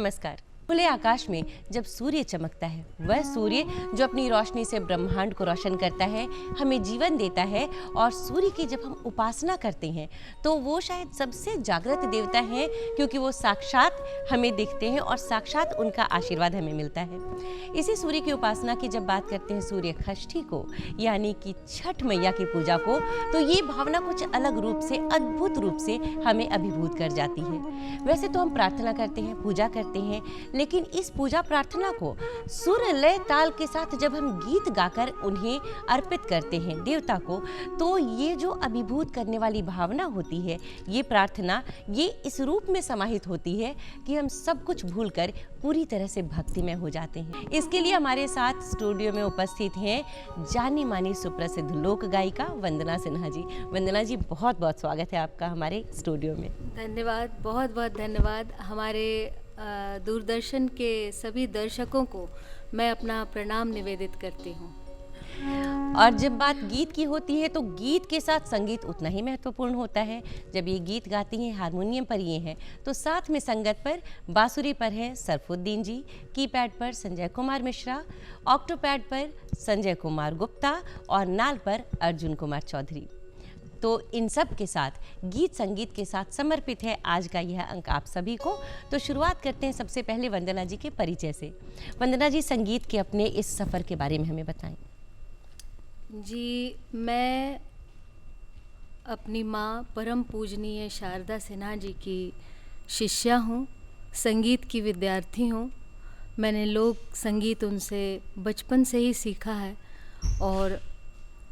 नमस्कार। खुले आकाश में जब सूर्य चमकता है, वह सूर्य जो अपनी रोशनी से ब्रह्मांड को रोशन करता है, हमें जीवन देता है, और सूर्य की जब हम उपासना करते हैं तो वो शायद सबसे जागृत देवता हैं, क्योंकि वो साक्षात हमें दिखते हैं और साक्षात उनका आशीर्वाद हमें मिलता है। इसी सूर्य की उपासना की जब बात करते हैं सूर्य षष्ठी को, यानी कि छठ मैया की पूजा को, तो ये भावना कुछ अलग रूप से, अद्भुत रूप से हमें अभिभूत कर जाती है। वैसे तो हम प्रार्थना करते हैं, पूजा करते हैं, लेकिन इस पूजा प्रार्थना को सुर लय ताल के साथ जब हम गीत गाकर उन्हें अर्पित करते हैं देवता को, तो ये जो अभिभूत करने वाली भावना होती है, ये प्रार्थना, ये इस रूप में समाहित होती है कि हम सब कुछ भूलकर पूरी तरह से भक्तिमय हो जाते हैं। इसके लिए हमारे साथ स्टूडियो में उपस्थित हैं जानी मानी सुप्रसिद्ध लोक गायिका वंदना सिन्हा जी। वंदना जी, बहुत बहुत स्वागत है आपका हमारे स्टूडियो में। धन्यवाद, बहुत बहुत धन्यवाद। हमारे दूरदर्शन के सभी दर्शकों को मैं अपना प्रणाम निवेदित करती हूँ। और जब बात गीत की होती है तो गीत के साथ संगीत उतना ही महत्वपूर्ण होता है। जब ये गीत गाती हैं, हारमोनियम पर ये हैं, तो साथ में संगत पर बांसुरी पर हैं सरफुद्दीन जी, कीपैड पर संजय कुमार मिश्रा, ऑक्टोपैड पर संजय कुमार गुप्ता और नाल पर अर्जुन कुमार चौधरी। तो इन सब के साथ गीत संगीत के साथ समर्पित है आज का यह अंक आप सभी को। तो शुरुआत करते हैं सबसे पहले वंदना जी के परिचय से। वंदना जी, संगीत के अपने इस सफ़र के बारे में हमें बताएं। जी, मैं अपनी माँ परम पूजनीय शारदा सिन्हा जी की शिष्या हूँ, संगीत की विद्यार्थी हूँ। मैंने लोक संगीत उनसे बचपन से ही सीखा है और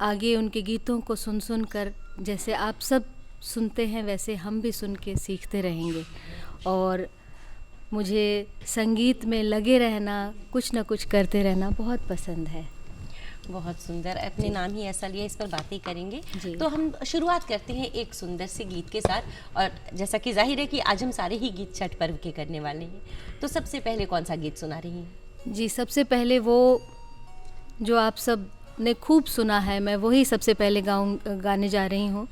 आगे उनके गीतों को सुन सुन कर, जैसे आप सब सुनते हैं वैसे हम भी सुन के सीखते रहेंगे। और मुझे संगीत में लगे रहना, कुछ ना कुछ करते रहना बहुत पसंद है। बहुत सुंदर, अपने नाम ही ऐसा लिया, इस पर बातें करेंगे। तो हम शुरुआत करते हैं एक सुंदर से गीत के साथ, और जैसा कि जाहिर है कि आज हम सारे ही गीत छठ पर्व के करने वाले हैं, तो सबसे पहले कौन सा गीत सुना रही हैं? जी, सबसे पहले वो जो आप सब ने खूब सुना है, मैं वही सबसे पहले गाने जा रही हूँ।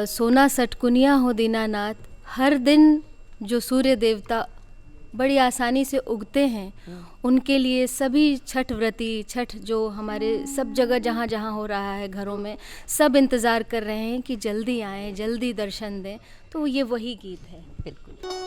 सोना सटकुनिया हो दीनानाथ, हर दिन जो सूर्य देवता बड़ी आसानी से उगते हैं, उनके लिए सभी छठ व्रती, छठ जो हमारे सब जगह जहाँ जहाँ हो रहा है घरों में, सब इंतज़ार कर रहे हैं कि जल्दी आएँ, जल्दी दर्शन दें। तो ये वही गीत है। बिल्कुल।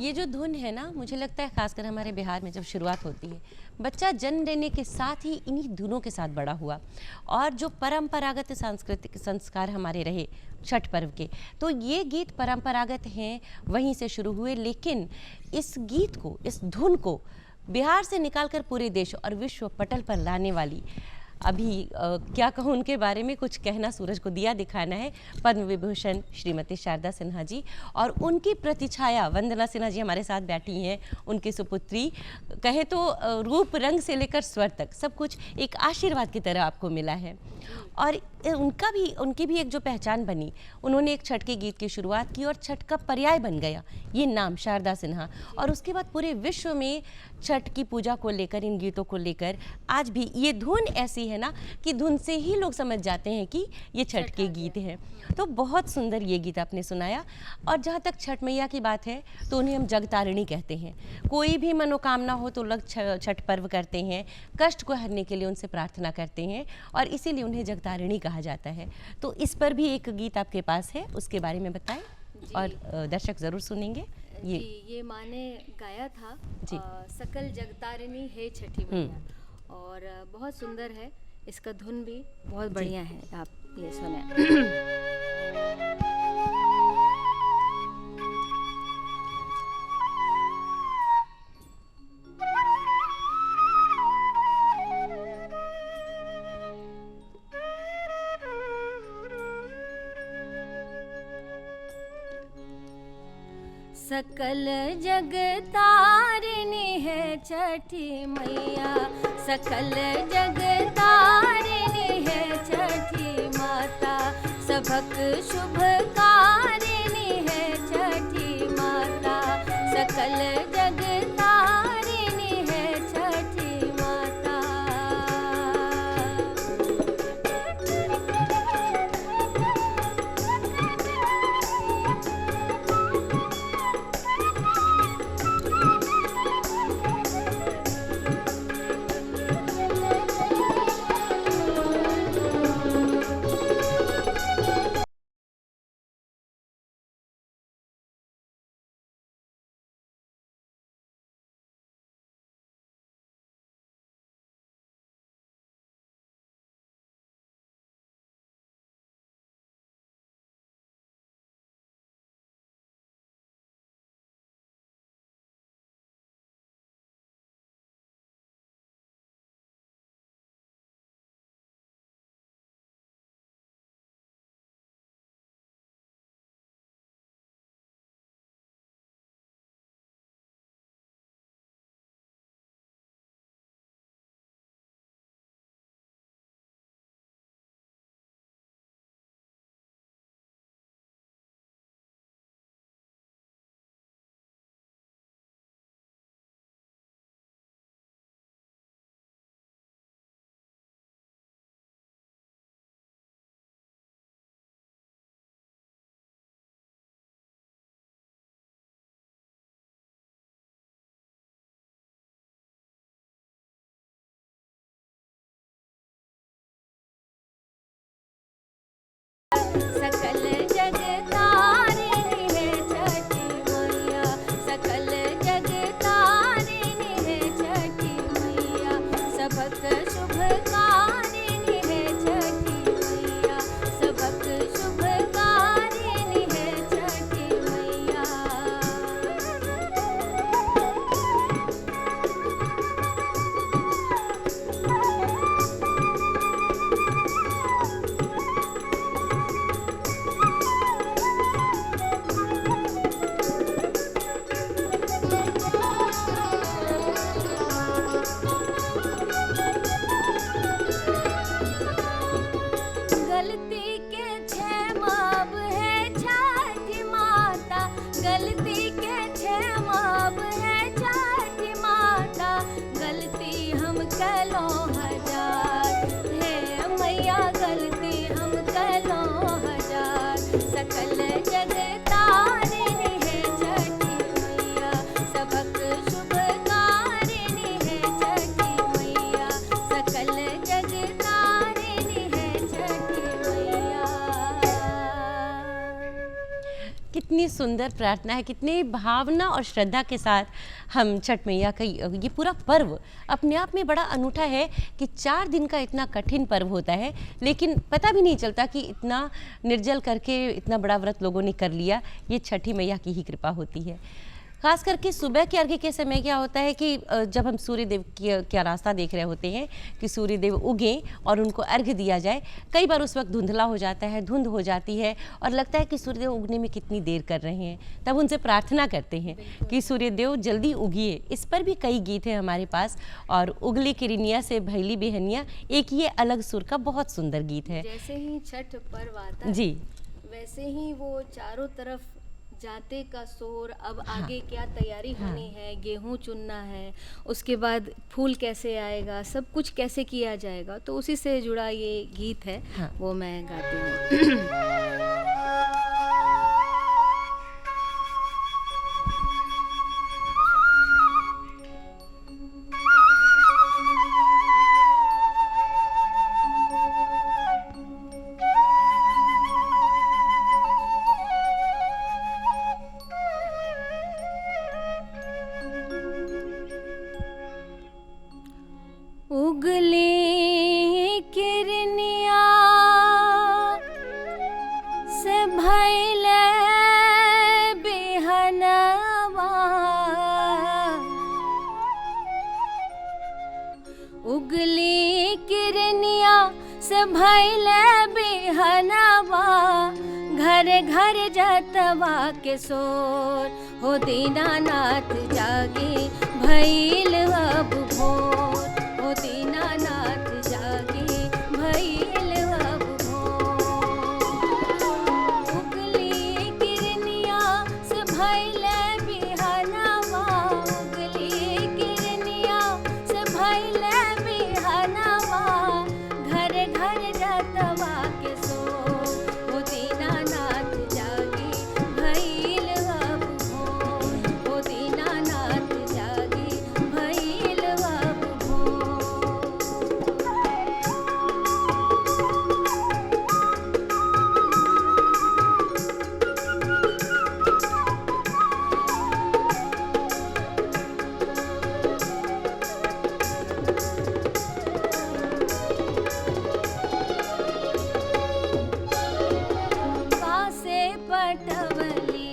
ये जो धुन है ना, मुझे लगता है खासकर हमारे बिहार में जब शुरुआत होती है, बच्चा जन्म लेने के साथ ही इन्हीं धुनों के साथ बड़ा हुआ। और जो परंपरागत सांस्कृतिक संस्कार हमारे रहे छठ पर्व के, तो ये गीत परंपरागत हैं, वहीं से शुरू हुए। लेकिन इस गीत को, इस धुन को बिहार से निकालकर पूरे देश और विश्व पटल पर लाने वाली, अभी क्या कहूँ उनके बारे में, कुछ कहना सूरज को दिया दिखाना है, पद्म विभूषण श्रीमती शारदा सिन्हा जी। और उनकी प्रतिछाया वंदना सिन्हा जी हमारे साथ बैठी हैं, उनकी सुपुत्री। कहे तो रूप रंग से लेकर स्वर तक सब कुछ एक आशीर्वाद की तरह आपको मिला है। और उनकी भी एक जो पहचान बनी, उन्होंने एक छठ के गीत की शुरुआत की और छठ का पर्याय बन गया ये नाम शारदा सिन्हा। और उसके बाद पूरे विश्व में छठ की पूजा को लेकर, इन गीतों को लेकर आज भी ये धुन ऐसी है ना कि धुन से ही लोग समझ जाते हैं कि ये छठ के गीत हैं। तो बहुत सुंदर ये गीत आपने सुनाया। और जहाँ तक छठ मैया की बात है तो उन्हें हम जगतारिणी कहते हैं। कोई भी मनोकामना हो तो लोग छठ पर्व करते हैं, कष्ट को हरने के लिए उनसे प्रार्थना करते हैं और इसीलिए उन्हें जगतारिणी कहा जाता है। तो इस पर भी एक गीत आपके पास है, उसके बारे में बताएं और दर्शक ज़रूर सुनेंगे। ये माँ ने गाया था जी। सकल जगतारिणी है छठी मैया, और बहुत सुंदर है, इसका धुन भी बहुत बढ़िया है। आप ये सुने। सकल जगतारिणी है छठी मैया, सकल जगतारिणी है छठी माता, सबक शुभकारिणी है छठी माता, सकल जगतारिणी है छठी माता। कितनी सुंदर प्रार्थना है, कितने भावना और श्रद्धा के साथ हम छठ मैया का ये पूरा पर्व अपने आप में बड़ा अनूठा है कि 4 दिन का इतना कठिन पर्व होता है, लेकिन पता भी नहीं चलता कि इतना निर्जल करके इतना बड़ा व्रत लोगों ने कर लिया। ये छठी मैया की ही कृपा होती है। खास करके सुबह के अर्घ्य के समय क्या होता है कि जब हम सूर्य देव क्या रास्ता देख रहे होते हैं कि सूर्य देव उगें और उनको अर्घ्य दिया जाए, कई बार उस वक्त धुंधला हो जाता है, धुंध हो जाती है और लगता है कि सूर्यदेव उगने में कितनी देर कर रहे हैं। तब उनसे प्रार्थना करते हैं कि सूर्यदेव जल्दी उगिए। इस पर भी कई गीत हैं हमारे पास, और उगली किरनिया से भैली बेहनिया एक ये अलग सुर का बहुत सुंदर गीत है। जैसे ही छठ पर्व आता है जी, वैसे ही वो चारों तरफ जाते का शोर, अब आगे क्या तैयारी होनी है, गेहूं चुनना है, उसके बाद फूल कैसे आएगा, सब कुछ कैसे किया जाएगा, तो उसी से जुड़ा ये गीत है। वो मैं गाती हूँ। उगली किरनिया से भैले बिहनवा, उगली किरनिया से भैले बिहनवा, घर घर जतवा के सोर, हो दीनानाथ जागे भैल अब भोर, हो दीनानाथ जागे भैल अब भोर। उगली किरनिया से भैले बिहनवा, उगली किरनिया से भैले बिहनवा, घर घर जतवा के सोर, हो दीनानाथ जागे भैल अब भोर, हो दीनानाथ जागे भैल अब भोर। कासे पटवली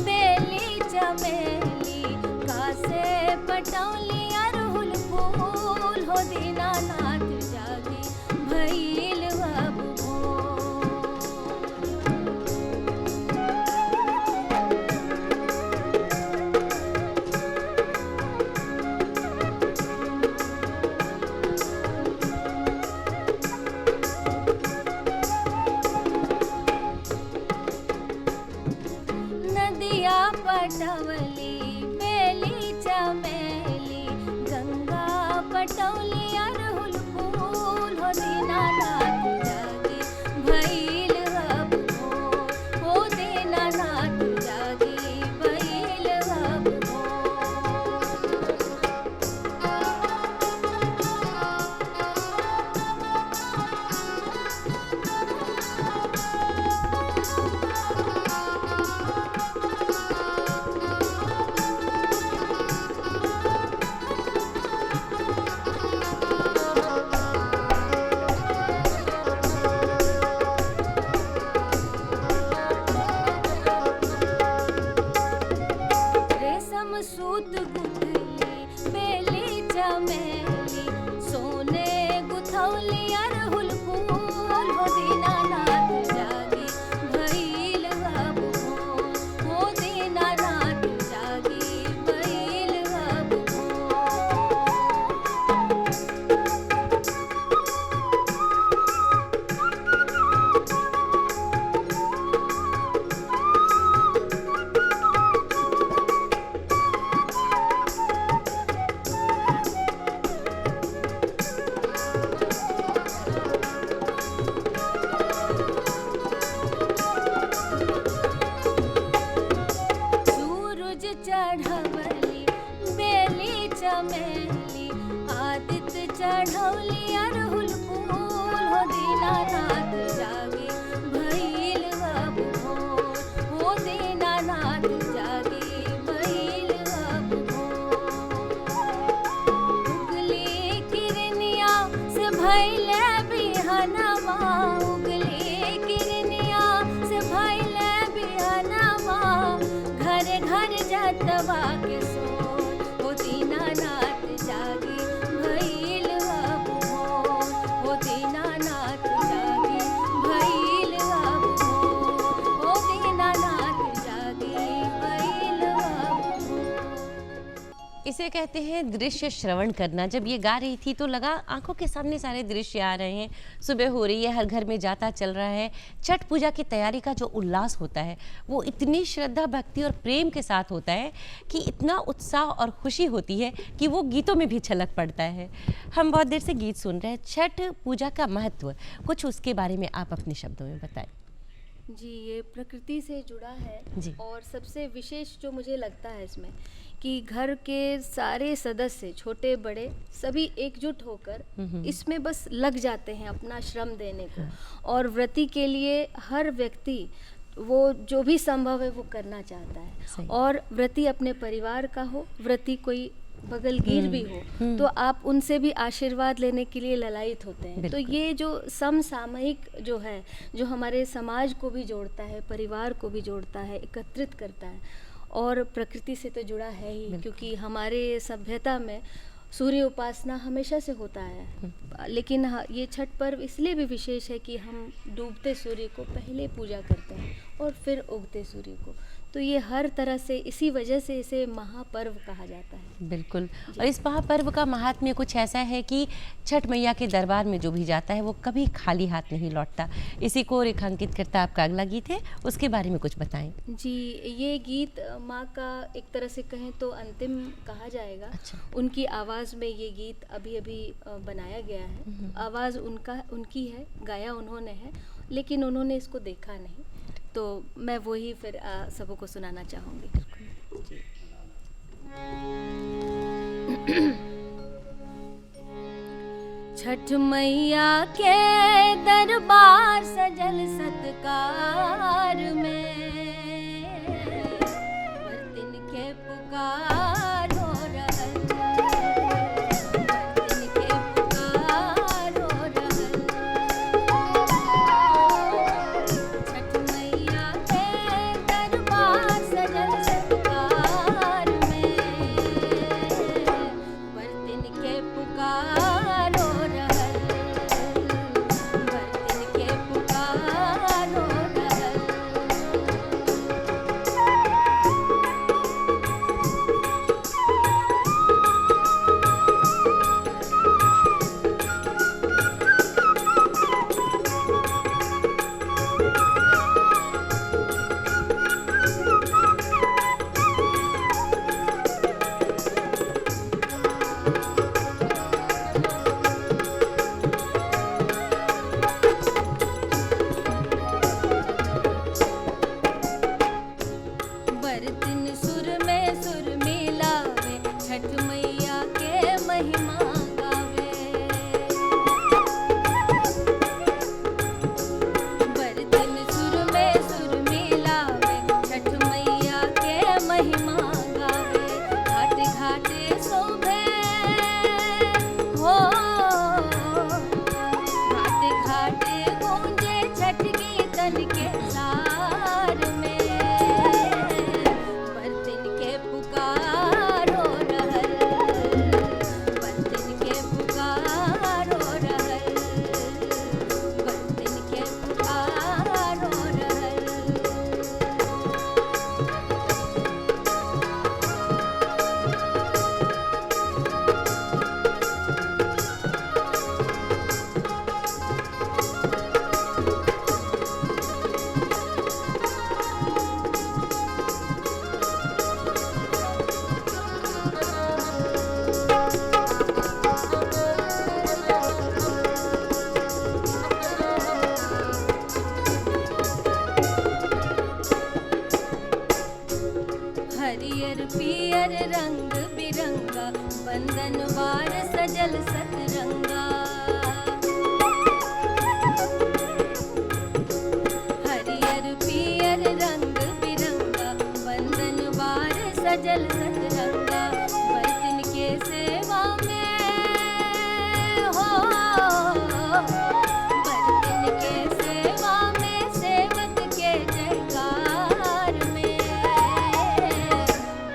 बेली चमेली, कासे पटौली अरहुल फूल, हो दीनानाथ जागे भैल अब भोर। नदिया पटवली बेली चमेली, गंगा पटौली अरहुल फूल, हो दीनानाथ जागे भैल अब भोर, हो दीनानाथ जागे भैल अब भोर। रेशम सूत गुथली बेली चमेली, सोने गुथौली अरहुल फूल, हो दीनानाथ जागे भैल अब भोर, हो दीनानाथ जागे भैल अब भोर। सूरज चढ़वली बेली चमेली, आदित्य चढ़ौली अरहुल फूल, हो दीनानाथ जागे भैल अब भोर, हो दीनानाथ गरबा के सोर हो दीनानाथ जागी भइल अब भोर हो दीनानाथ जागी भइल अब भोर हो दीनानाथ जागी भइल अब भोर। इसे कहते हैं दृश्य श्रवण करना। जब ये गा रही थी तो लगा आंखों के सामने सारे दृश्य आ रहे हैं। सुबह हो रही है, हर घर में जाता चल रहा है। छठ पूजा की तैयारी का जो उल्लास होता है वो इतनी श्रद्धा भक्ति और प्रेम के साथ होता है कि इतना उत्साह और खुशी होती है कि वो गीतों में भी छलक पड़ता है। हम बहुत देर से गीत सुन रहे हैं। छठ पूजा का महत्व कुछ उसके बारे में आप अपने शब्दों में बताएं। जी, ये प्रकृति से जुड़ा है जी। और सबसे विशेष जो मुझे लगता है इसमें कि घर के सारे सदस्य छोटे बड़े सभी एकजुट होकर इसमें बस लग जाते हैं अपना श्रम देने को। और व्रती के लिए हर व्यक्ति वो जो भी संभव है वो करना चाहता सही। है। और व्रती अपने परिवार का हो, व्रती कोई बगलगीर भी हो तो आप उनसे भी आशीर्वाद लेने के लिए ललायित होते हैं। तो बिल्कुल। ये जो समसामयिक जो है, जो हमारे समाज को भी जोड़ता है, परिवार को भी जोड़ता है, एकत्रित करता है और प्रकृति से तो जुड़ा है ही, क्योंकि हमारे सभ्यता में सूर्य उपासना हमेशा से होता है। लेकिन ये छठ पर्व इसलिए भी विशेष है कि हम डूबते सूर्य को पहले पूजा करते हैं और फिर उगते सूर्य को। तो ये हर तरह से इसी वजह से इसे महापर्व कहा जाता है। बिल्कुल। और इस महापर्व का महात्म्य कुछ ऐसा है कि छठ मैया के दरबार में जो भी जाता है वो कभी खाली हाथ नहीं लौटता। इसी को रेखांकित करता आपका अगला गीत है, उसके बारे में कुछ बताएं। जी, ये गीत माँ का एक तरह से कहें तो अंतिम कहा जाएगा। अच्छा। उनकी उनकी आवाज़ में ये गीत अभी अभी बनाया गया है। आवाज़ उनकी है, गाया उन्होंने है, लेकिन उन्होंने इसको देखा नहीं, तो मैं वही फिर सबको सुनाना चाहूँगी। जी। छठ मैया के दरबार सजल सत्कार में बर्तन के पुकार हो रहल, बर्तन के पुकार हो रहल। छठ मैया के दरबार सजल सत्कार में बर्तन के पुकार हो रहल, बर्तन के पुकार हो रहल। बर्तन सुर में सुर मिलावे, छठ मैया के महिमा गावे। बर्तन सुर में सुर मिलावे, छठ मैया के महिमा गावे। घाट घाटे शोभे हो, घाट घाटे गूंजे छठ गीतन के सार में बर्तन के पुकार हो रहल, बर्तन के पुकार हो रहल, बर्तन के पुकार हो रहल। हरियर पियर रंग बिरंगा बंधनवार सजल सतरंगा। हरियर पियर रंग बिरंगा बंधनवार सजल सतरंगा। बर्तन के सेवा में हो, बर्तन के सेवा में सेवक के जयकार में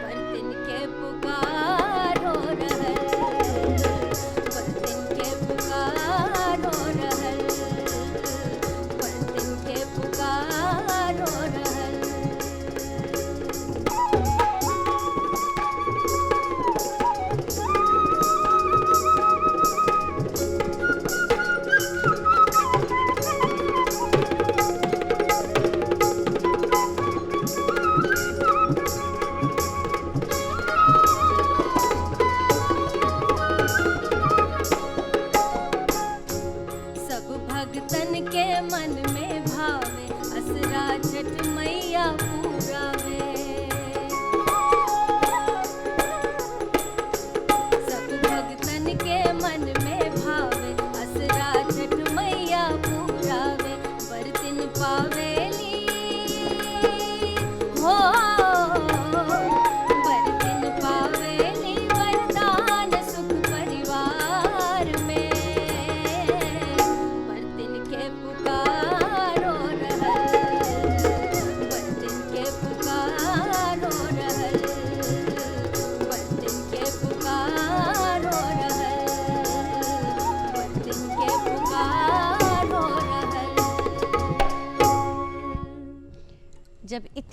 बर्तन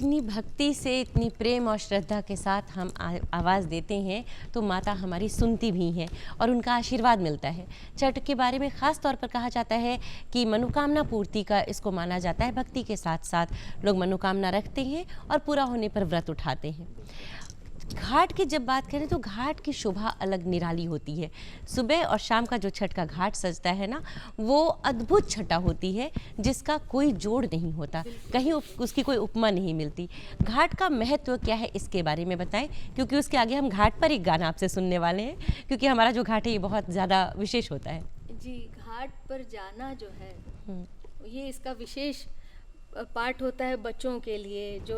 इतनी भक्ति से, इतनी प्रेम और श्रद्धा के साथ हम आवाज़ देते हैं तो माता हमारी सुनती भी हैं और उनका आशीर्वाद मिलता है। छठ के बारे में ख़ास तौर पर कहा जाता है कि मनोकामना पूर्ति का इसको माना जाता है। भक्ति के साथ साथ लोग मनोकामना रखते हैं और पूरा होने पर व्रत उठाते हैं। घाट की जब बात करें तो घाट की शोभा अलग निराली होती है। सुबह और शाम का जो छठ का घाट सजता है ना, वो अद्भुत छटा होती है जिसका कोई जोड़ नहीं होता, कहीं उसकी कोई उपमा नहीं मिलती। घाट का महत्व क्या है इसके बारे में बताएं, क्योंकि उसके आगे हम घाट पर एक गाना आपसे सुनने वाले हैं, क्योंकि हमारा जो घाट है ये बहुत ज़्यादा विशेष होता है। जी, घाट पर जाना जो है ये इसका विशेष पार्ट होता है बच्चों के लिए, जो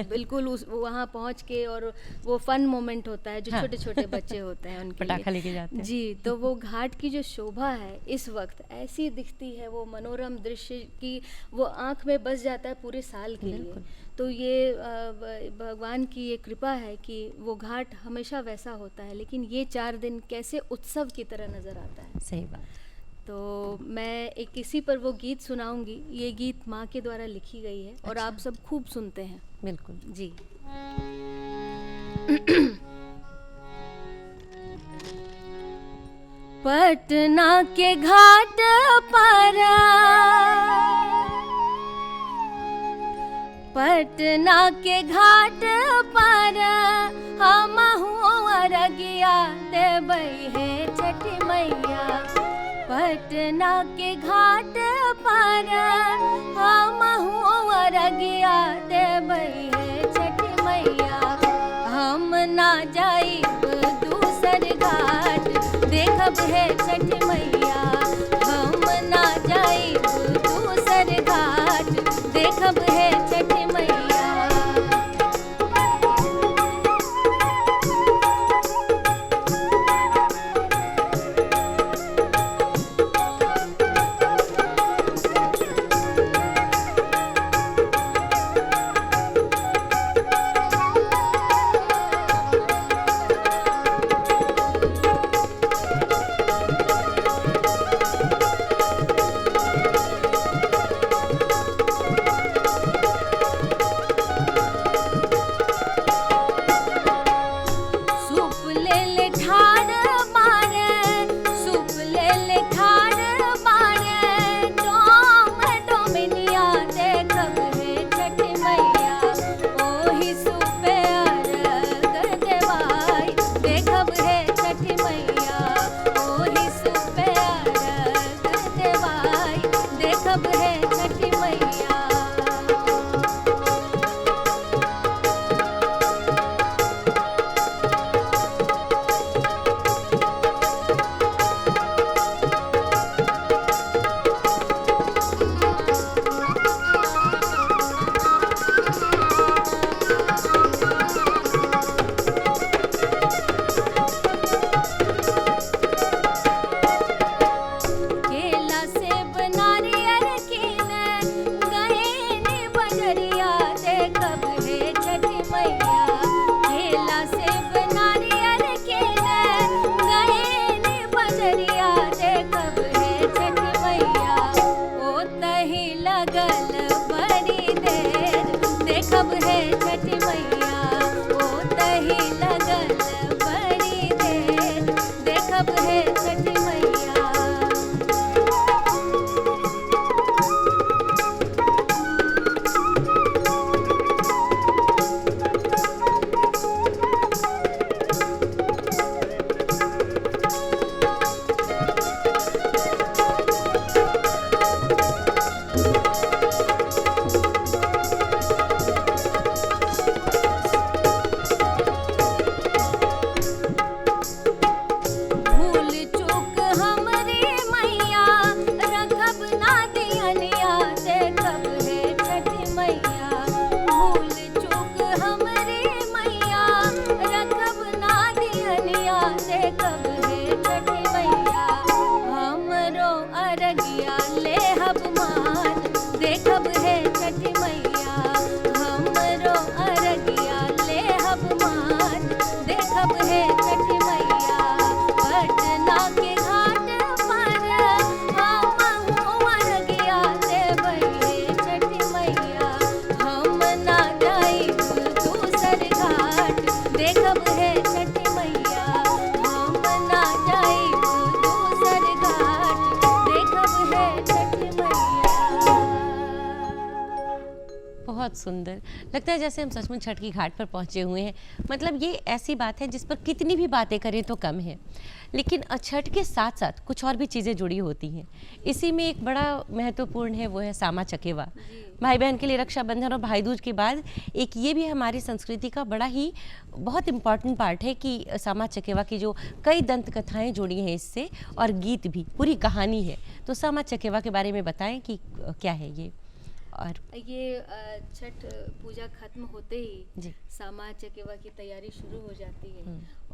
बिल्कुल उस वहाँ पहुँच के, और वो फन मोमेंट होता है जो हाँ। छोटे छोटे बच्चे होते हैं उनके पटाखा लिए। लेके जाते हैं। जी, तो वो घाट की जो शोभा है इस वक्त ऐसी दिखती है, वो मनोरम दृश्य की वो आँख में बस जाता है पूरे साल के लिए। तो ये भगवान की ये कृपा है कि वो घाट हमेशा वैसा होता है, लेकिन ये 4 दिन कैसे उत्सव की तरह नज़र आता है। सही बात। तो मैं एक इसी पर वो गीत सुनाऊंगी। ये गीत माँ के द्वारा लिखी गई है और आप सब खूब सुनते हैं। बिल्कुल जी। पटना के घाट पर, पटना के घाट पर हम अरगिया देबै हे छठी मैया। पटना के घाट पर हम अरगिया देबै हे छठी मैया। हम ना जाइब दूसर घाट देखब हे छठी मैया। हम ना जाइब दूसर घाट देखब हे छठी मैया। देखब है छठ मैया, हम ना जाइब दूसर घाट, देखब है छठ मैया। बहुत सुंदर लगता है, जैसे हम सचमुच छठ की घाट पर पहुंचे हुए हैं। मतलब ये ऐसी बात है जिस पर कितनी भी बातें करें तो कम है, लेकिन छठ के साथ साथ कुछ और भी चीज़ें जुड़ी होती हैं। इसी में एक बड़ा महत्वपूर्ण है, वो है सामा चकेवा। भाई बहन के लिए रक्षाबंधन और भाई दूज के बाद एक ये भी हमारी संस्कृति का बड़ा ही बहुत इम्पॉर्टेंट पार्ट है कि सामा चकेवा की जो कई दंत कथाएँ जुड़ी हैं इससे, और गीत भी, पूरी कहानी है। तो सामा चकेवा के बारे में बताएं कि क्या है ये। और ये छठ पूजा खत्म होते ही जी। सामा चकेवा की तैयारी शुरू हो जाती है,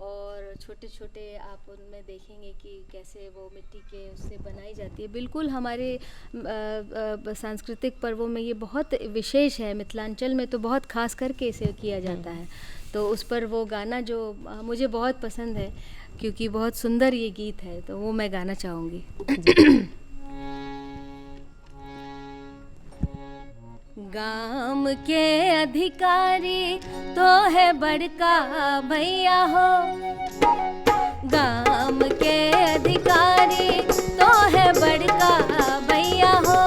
और छोटे छोटे आप उनमें देखेंगे कि कैसे वो मिट्टी के उससे बनाई जाती है। बिल्कुल हमारे सांस्कृतिक पर्वों में ये बहुत विशेष है, मिथिलांचल में तो बहुत खास करके इसे किया जाता है। तो उस पर वो गाना जो मुझे बहुत पसंद है, क्योंकि बहुत सुंदर ये गीत है, तो वो मैं गाना चाहूँगी। गाम के अधिकारी तो है बड़का भैया हो, गाम के अधिकारी तो है बड़का भैया हो,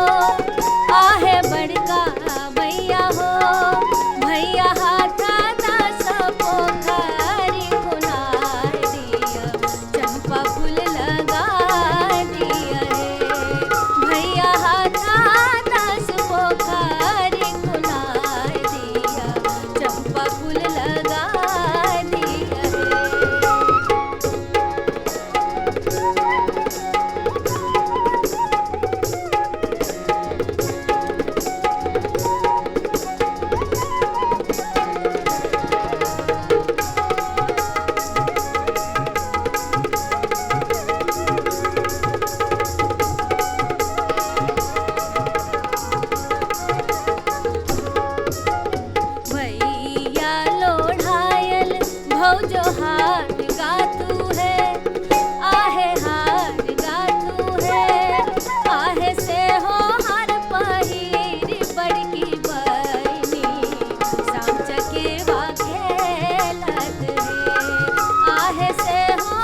आहे बड़का भैया हो, भैया हाथा दास पोखरी खुनार दिया, चंपा फूल लगा दिया रे, भैया हाथा दास पोखरी खुनार दिया, चंपा फूल लगा दिया रे। भैया लोढ़ायल भौजो हार गातू है, आहे हार गातू है, आहे से हो हार पहिर बड़की बहनी, साम चकेवा खेलत है, आहे से हो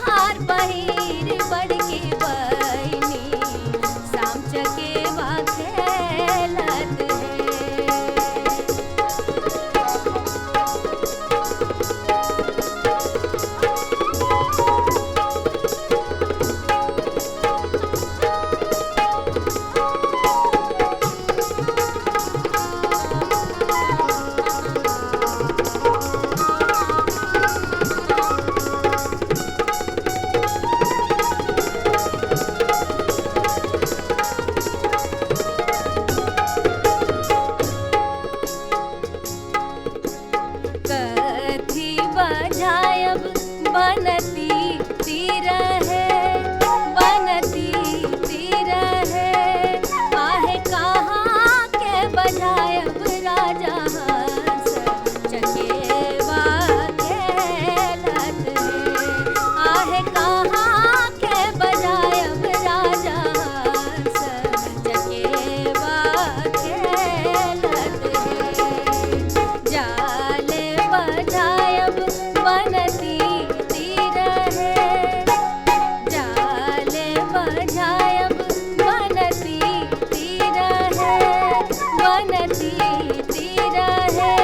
हार पहिर बड़की बहनी, साम चकेवा खेलत है। कथी बजायब बनती तीर है, बनती तीर है, आहे कहाँ के बजायब राजा हंस चकेवा खेलत है, आहे कहाँ के बजायब राजा हंस चकेवा खेलत है, जाले बजायब बनती तीर है, जाले बजायब बनती तीर है, बनती तीर है,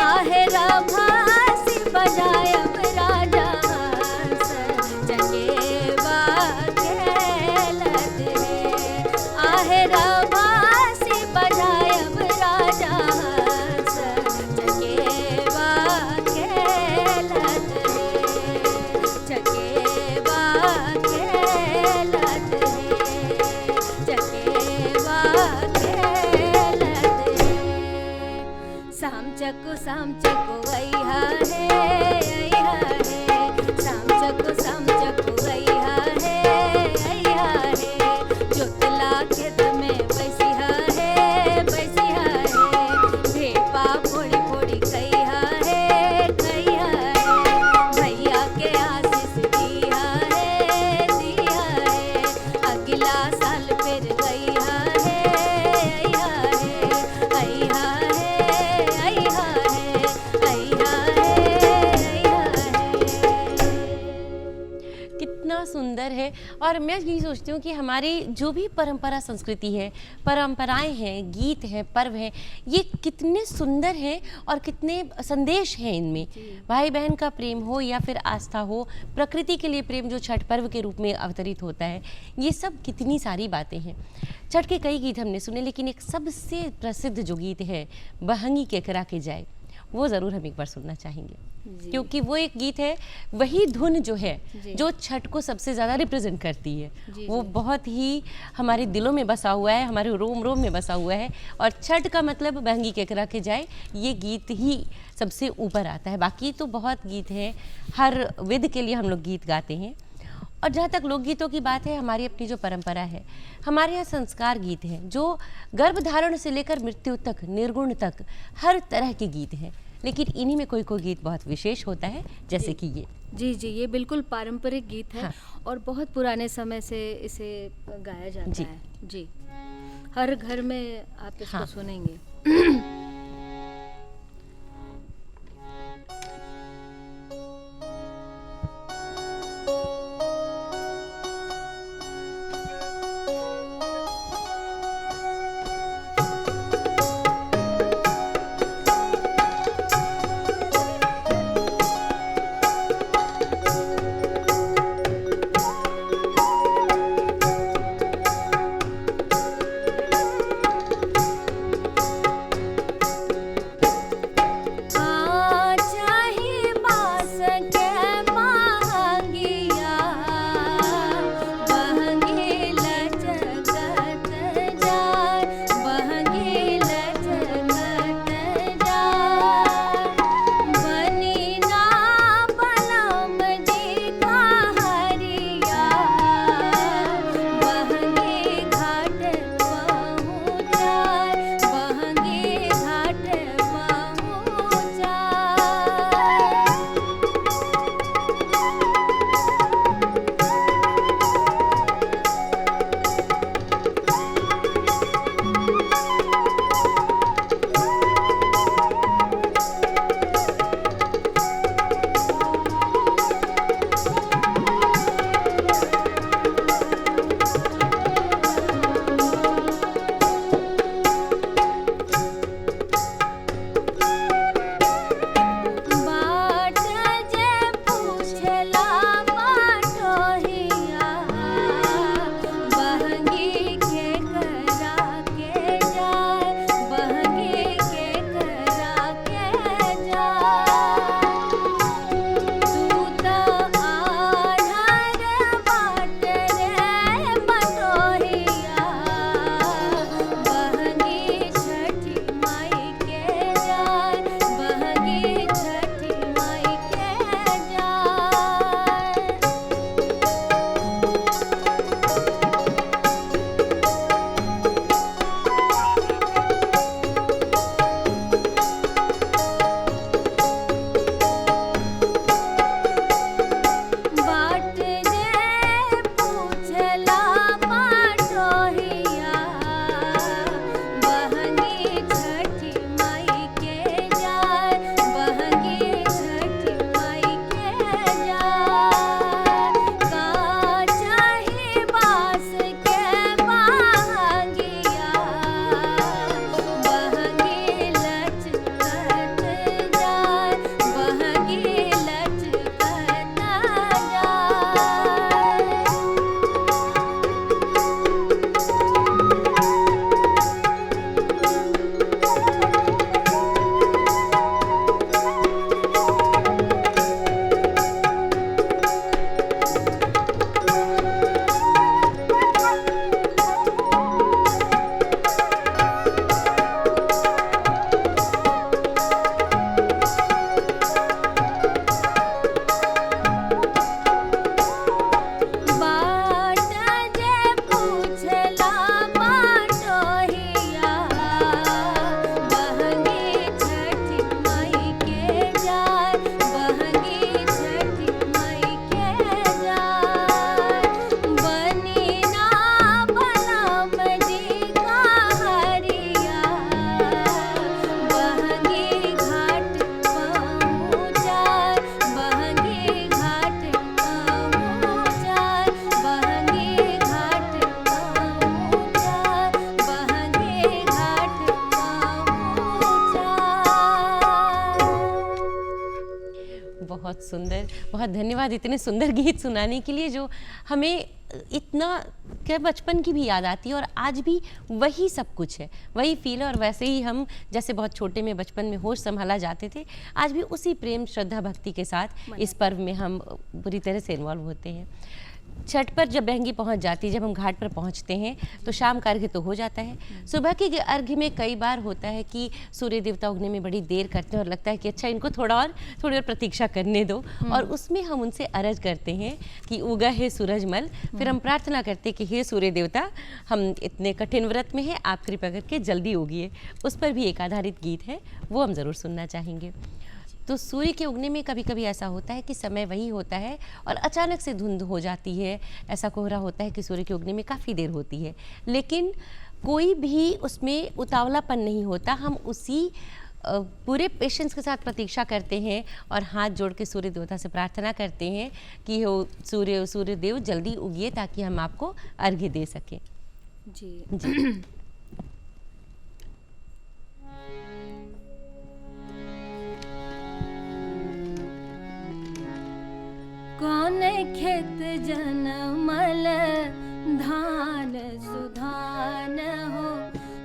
आहे रभासी बजायब राजा हंस चकेवा खेलत है, आहे रभासी बजायब राजा हंस चकेवा खेलत है, चकेवा खेलत है, चकेवा खेलत है। साम चको अइहा है, साम चको अइहा है, जोतला खेत में बैसिहा है, ढेपा फोड़ी फोड़ी खइहा है, भैया के आशीष दिया है, अगला साल फिर गइहा है, अइहा है, अइहा है, अइहा है, अइहा है। सुंदर है। और मैं यही सोचती हूँ कि हमारी जो भी परंपरा संस्कृति है, परंपराएं हैं, गीत हैं, पर्व हैं, ये कितने सुंदर हैं और कितने संदेश हैं इनमें। भाई बहन का प्रेम हो या फिर आस्था हो, प्रकृति के लिए प्रेम जो छठ पर्व के रूप में अवतरित होता है, ये सब कितनी सारी बातें हैं। छठ के कई गीत हमने सुने, लेकिन एक सबसे प्रसिद्ध जो गीत है, बहंगी केकरा के जाए, वो ज़रूर हम एक बार सुनना चाहेंगे, क्योंकि वो एक गीत है, वही धुन जो है जो छठ को सबसे ज़्यादा रिप्रेजेंट करती है। वो बहुत ही हमारे दिलों में बसा हुआ है, हमारे रोम रोम में बसा हुआ है। और छठ का मतलब बहंगी केकरा के जाए, ये गीत ही सबसे ऊपर आता है। बाकी तो बहुत गीत हैं, हर विध के लिए हम लोग गीत गाते हैं। और जहाँ तक लोकगीतों की बात है, हमारी अपनी जो परंपरा है, हमारे यहाँ संस्कार गीत हैं जो गर्भधारण से लेकर मृत्यु तक, निर्गुण तक, हर तरह के गीत हैं। लेकिन इन्हीं में कोई कोई गीत बहुत विशेष होता है, जैसे कि ये। जी, ये बिल्कुल पारंपरिक गीत है। हाँ। और बहुत पुराने समय से इसे गाया जाता है। जी, हर घर में आप इसको सुनेंगे। सुंदर, बहुत धन्यवाद इतने सुंदर गीत सुनाने के लिए, जो हमें इतना क्या बचपन की भी याद आती है, और आज भी वही सब कुछ है, वही फील है। और वैसे ही हम जैसे बहुत छोटे में बचपन में होश संभाला जाते थे, आज भी उसी प्रेम श्रद्धा भक्ति के साथ इस पर्व में हम पूरी तरह से इन्वॉल्व होते हैं। छठ पर जब बहंगी पहुंच जाती है, जब हम घाट पर पहुंचते हैं तो शाम का अर्घ्य तो हो जाता है। सुबह के अर्घ्य में कई बार होता है कि सूर्य देवता उगने में बड़ी देर करते हैं और लगता है कि अच्छा इनको थोड़ी और प्रतीक्षा करने दो, और उसमें हम उनसे अर्घ करते हैं कि उगा है सूरजमल। फिर हम प्रार्थना करते हैं कि हे सूर्य देवता, हम इतने कठिन व्रत में हैं, आप कृपा करके जल्दी उगिए। उस पर भी एक आधारित गीत है, वो हम ज़रूर सुनना चाहेंगे। तो सूर्य के उगने में कभी कभी ऐसा होता है कि समय वही होता है और अचानक से धुंध हो जाती है, ऐसा कोहरा होता है कि सूर्य के उगने में काफ़ी देर होती है, लेकिन कोई भी उसमें उतावलापन नहीं होता। हम उसी पूरे पेशेंस के साथ प्रतीक्षा करते हैं और हाथ जोड़ के सूर्य देवता से प्रार्थना करते हैं कि हो सूर्य देव जल्दी उगिए, ताकि हम आपको अर्घ्य दे सकें। जी कौन खेत जनमल धान सुधान हो,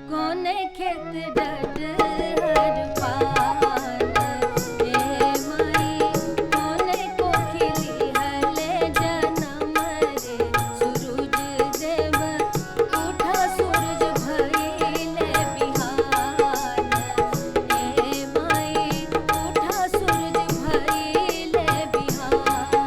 कौन खेत डडहर पान, ए माई कौन कोखिली हले जनम रे, सूरज देव उठा सूरज भइले बिहान, ए माई उठा सूरज भइले बिहान।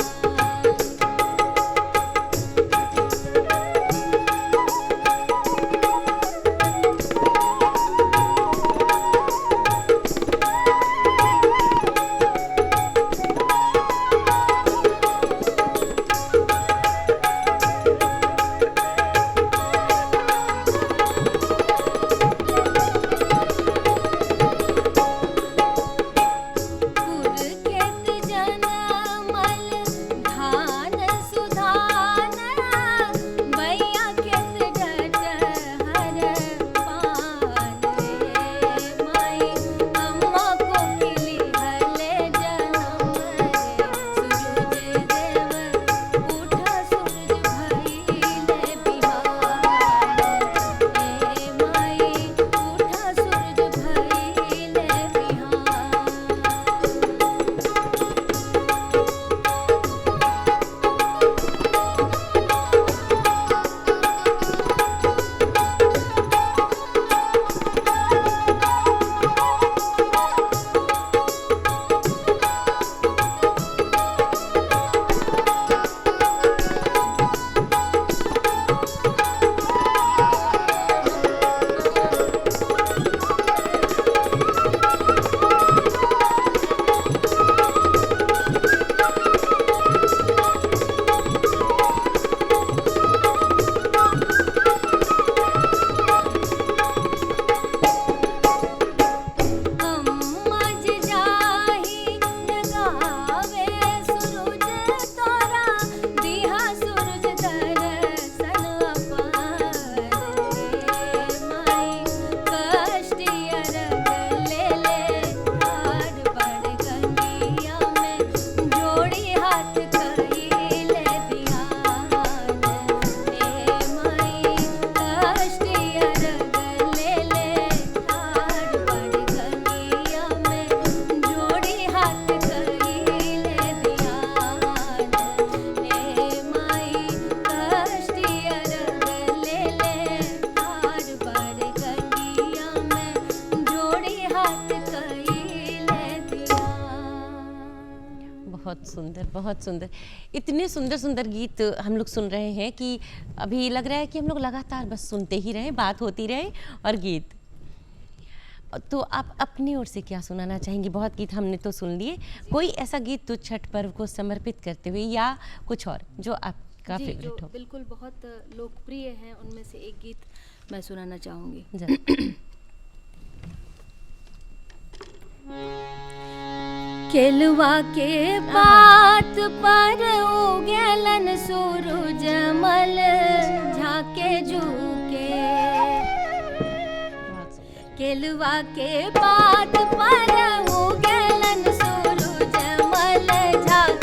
बहुत सुंदर, इतने सुंदर सुंदर गीत हम लोग सुन रहे हैं कि अभी लग रहा है कि हम लोग लगातार बस सुनते ही रहें, बात होती रहे और गीत। तो आप अपनी ओर से क्या सुनाना चाहेंगी? बहुत गीत हमने तो सुन लिए, कोई ऐसा गीत तो छठ पर्व को समर्पित करते हुए या कुछ और जो आपका फेवरेट हो? बिल्कुल बहुत लोकप्रिय है, उनमें से एक गीत मैं सुनाना चाहूँगी। केलवा के पात पर उगलन सूरज मल झाके झुके, केलवा के पात पर उगलन सूरज मल झाके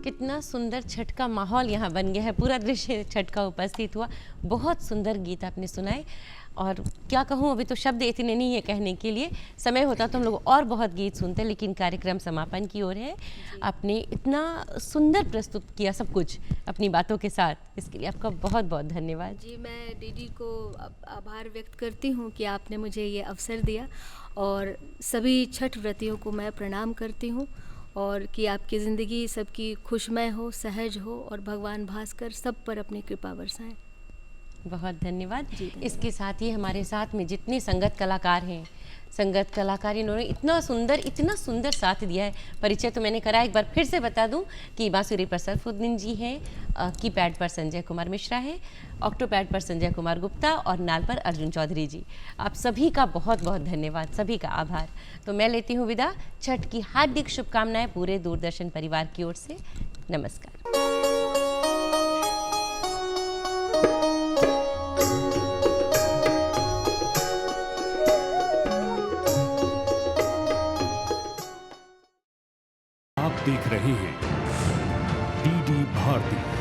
कितना सुंदर छठ का माहौल यहाँ बन गया है, पूरा दृश्य छठ का उपस्थित हुआ। बहुत सुंदर गीत आपने सुनाए और क्या कहूँ, अभी तो शब्द इतने नहीं है कहने के लिए। समय होता तो हम लोग और बहुत गीत सुनते, लेकिन कार्यक्रम समापन की ओर है। आपने इतना सुंदर प्रस्तुत किया सब कुछ अपनी बातों के साथ, इसके लिए आपका बहुत बहुत धन्यवाद। जी, मैं डीडी को आभार व्यक्त करती हूँ कि आपने मुझे ये अवसर दिया, और सभी छठ व्रतियों को मैं प्रणाम करती हूँ, और कि आपकी ज़िंदगी सबकी खुशमय हो, सहज हो, और भगवान भास्कर सब पर अपनी कृपा बरसाएं। बहुत धन्यवाद। धन्यवाद। इसके साथ ही हमारे साथ में जितने संगत कलाकार हैं, संगत कलाकार इन्होंने इतना सुंदर साथ दिया है। परिचय तो मैंने करा, एक बार फिर से बता दूं कि बांसुरी पर सरफुद्दीन जी हैं, कीपैड पर संजय कुमार मिश्रा हैं, ऑक्टोपैड पर संजय कुमार गुप्ता और नाल पर अर्जुन चौधरी जी। आप सभी का बहुत बहुत धन्यवाद, सभी का आभार। तो मैं लेती हूँ विदा। छठ की हार्दिक शुभकामनाएं पूरे दूरदर्शन परिवार की ओर से। नमस्कार। आप देख रहे हैं डीडी भारती।